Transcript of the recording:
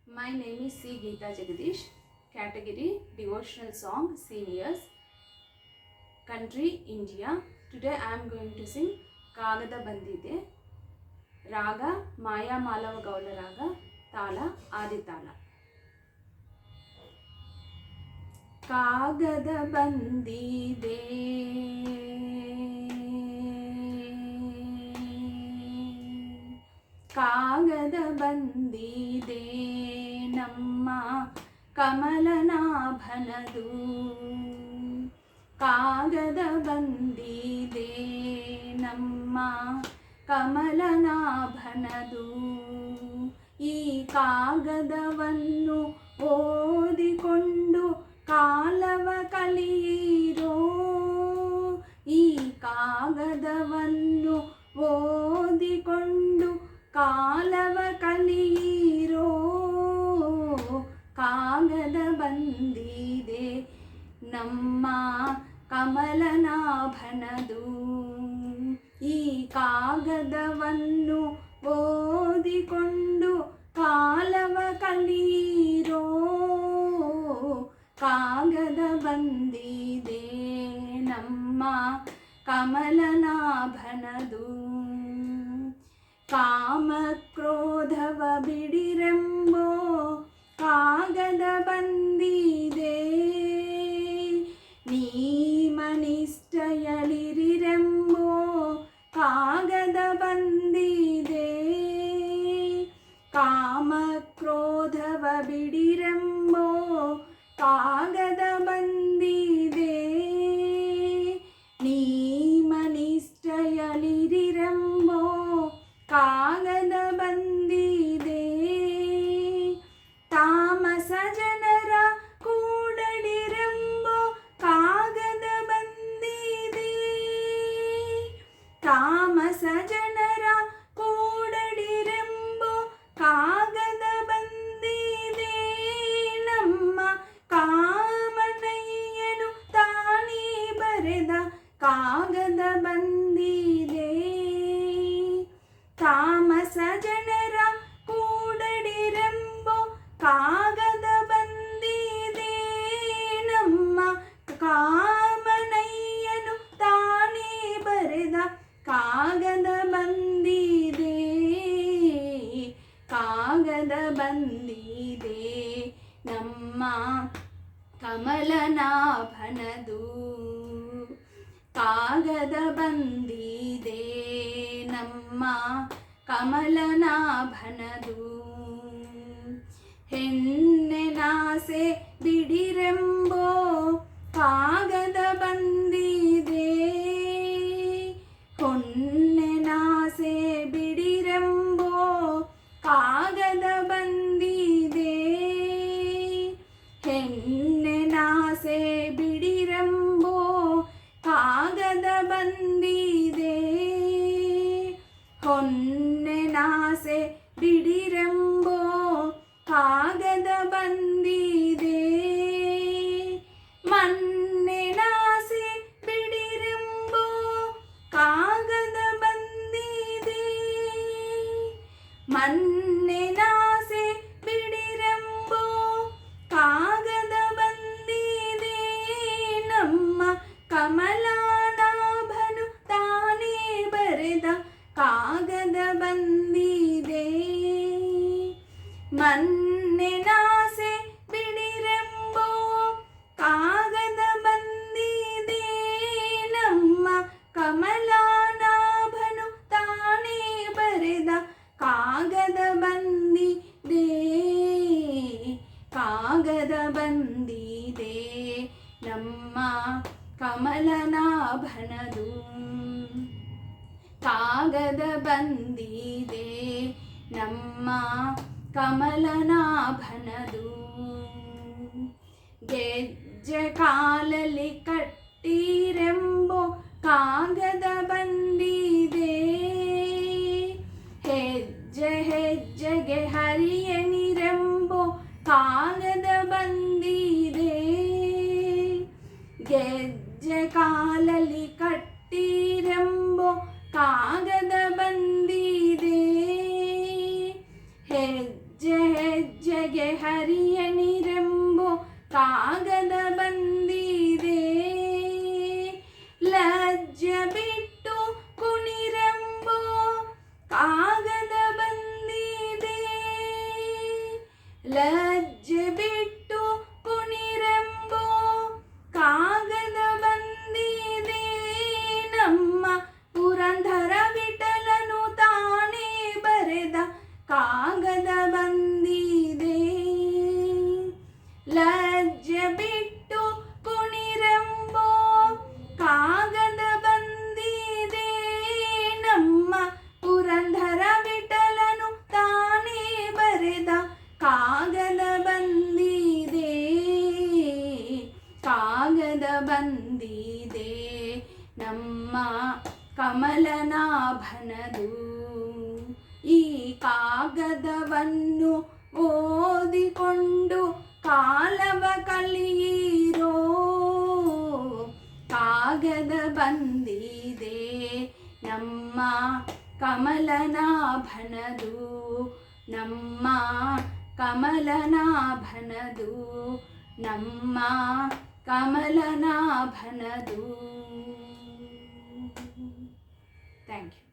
My name is C. Geeta Jagadish. Category Devotional Song Seniors. Country India. Today I am going to sing Kagada Bandide. Raga Maya Malava Gaula Raga. Tala Adi Tala. Kagada Bandide. ಕಾಗದ ಬಂದಿದೆ ನಮ್ಮ ಕಮಲನಾಭನದು ಕಾಗದ ಬಂದಿದೆ ನಮ್ಮ ಕಮಲನಾಭನದು ಈ ಕಾಗದವನ್ನು ಓದಿಕೊಂಡು ಕಾಲವ ಕಲಿಯಿರೋ ಈ ಕಾಗದವನ್ನು ಓದಿಕೊಂಡು ಕಾಲವ ಕಲಿಯಿರೋ ಕಾಗದ ಬಂದಿದೆ ನಮ್ಮ ಕಮಲನಾಭನದು ಈ ಕಾಗದವನ್ನು ಓದಿಕೊಂಡು ಕಾಲವ ಕಲಿಯಿರೋ ಕಾಗದ ಬಂದಿದೆ ನಮ್ಮ ಕಮಲನಾಭನದು ಕಾಮಕ್ರೋಧವ ಬಿಡಿರೆಂಬೋ ಕಾಗದ ಬಂದಿದೆ ನೀಮನಿಷ್ಠಯಲಿರಿರೆಂಬೋ ಕಾಗದ ಬಂದಿದೆ ಕಾಮಕ್ರೋಧವ ಬಿಡಿರೆಂಬೋ ಕಾಗದ ಬಂದಿದೆ ನೀಮನಿಷ್ಠಯಲಿರಿರೆಂಬೋ ಕಾಗದ ಬಂದಿದೆ ತಾಮಸ ಜನರ ಕೂಡಡಿರೆಂಬೋ ಕಾಗದ ಬಂದಿದೆ ತಾಮಸ ಜನರ ಕೂಡಡಿರೆಂಬೋ ಕಾಗದ ಬಂದಿದೆ ನಮ್ಮ ಕಾಮನಯ್ಯನು ತಾನೇ ಬರೆದ ಕಾಗದ ಬಂದಿದೆ ತಾಮಸ ಜನರ ಕೂಡಡಿರೆಂಬೋ ಕಾಗದ ಬಂದಿದೆ ನಮ್ಮ ಕಾಮನಯ್ಯನು ತಾನೇ ಬರೆದ ಕಾಗದ ಬಂದಿದೆ ಕಾಗದ ಬಂದಿದೆ ನಮ್ಮ ಕಮಲನಾಭನದು ಕಾಗದ ಬಂದಿದೆ ನಮ್ಮ ಕಮಲನಾಭನದು ಹೆಣ್ಣೆನಾಸೆ ಬಿಡಿರೆಂಬೋ ಕಾಗದ ಬಂದಿದೆ ಹೊನ್ನೆನಾಸೆ ಬಿಡಿರೆಂಬೋ ಕಾಗದ ಬಂದಿದೆ ಹೆಣ್ಣೆನಾಸೆ ಬಿಡಿರೆಂಬೋ ಕಾಗದ ಬಂದಿದೆ ಹೊನ್ನೆನಾಸೆ ಬಿಡಿರೆಂಬೋ ಕಾಗದ ಬಂದಿದೆ ಮನ್ನೆನಾಸೆ ಬಿಡಿರೆಂಬೋ ಕಾಗದ ಬಂದಿದೆ ಮನ್ನೆನಾಸೆ ಬಿಡಿರೆಂಬೋ ಕಾಗದ ಬಂದಿದೆ ನಮ್ಮ ಕಮಲನಾಭನು ತಾನೇ ಬರೆದ ಕಾಗದ ಬಂದಿದೆ ಮನ್ನೆನಾಸೆ ಬಿಡಿರೆಂಬೋ ಕಾಗದ ಬಂದಿದೆ ನಮ್ಮ ಕಮಲನಾಭನು ತಾನೇ ಬರೆದ ಕಾಗದ ಬಂದಿದೆ ಕಾಗದ ಬಂದಿದೆ ನಮ್ಮ ಕಮಲನಾಭನದು ಕಾಗದ ಬಂದಿದೆ ನಮ್ಮ ಕಮಲನಾಭನದು ಗೆಜ್ಜೆ ಕಾಲಲ್ಲಿ ಕಟ್ಟಿರೆಂಬೋ ಕಾಗದ ಬಂದಿದೆ ಹೆಜ್ಜೆ ಹೆಜ್ಜೆಗೆ ಹರಿಯನಿರೆಂಬೋ ಕಾಗದ ಬಂದಿದೆ ಗೆಜ್ಜೆ ಕಾಲಲ್ಲಿ ಕಟ್ಟಿರೆಂಬೋ ಕಾಗದ ಬಂದಿದೆ ಹೆಜ್ಜೆ ಹೆಜ್ಜೆ ಲಜ್ಜೆಗೆ ಹರಿಯಣಿರೆಂಬೋ ಕಾಗದ ಬಂದಿದೆ, ಲಜ್ಜೆ ಬಿಟ್ಟು ಕುಣಿರೆಂಬೋ ಕಾಗದ ಬಂದಿದೆ, ಲಜ್ಜೆ ಬಿಟ್ಟು ಕುಣಿರೆಂಬೋ ಕಾಗದ ಬಂದಿದೆ. ನಮ್ಮ ಪುರಂದರ ವಿಠಲನು ತಾನೇ ಬರೆದ ಕಾಗದ ಬಂದಿದೆ, ಲಜ್ಜೆ ಬಿಟ್ಟು ಕುಣಿರೆಂಬೋ ಕಾಗದ ಬಂದಿದೆ. ನಮ್ಮ ಪುರಂದರ ವಿಠಲನು ತಾನೇ ಬರೆದ ಕಾಗದ ಬಂದಿದೆ, ಕಾಗದ ಬಂದಿದೆ. ನಮ್ಮ ಕಮಲನಾಭನದು ಈ ಕಾಗದವನ್ನು ಓದಿಕೊಂಡು ಕಾಲವ ಕಲಿಯಿರೋ, ಕಾಗದ ಬಂದಿದೆ. ನಮ್ಮ ಕಮಲನಾಭನದು, ನಮ್ಮ ಕಮಲನಾಭನದು, ನಮ್ಮ ಕಮಲನಾಭನದು. Thank you.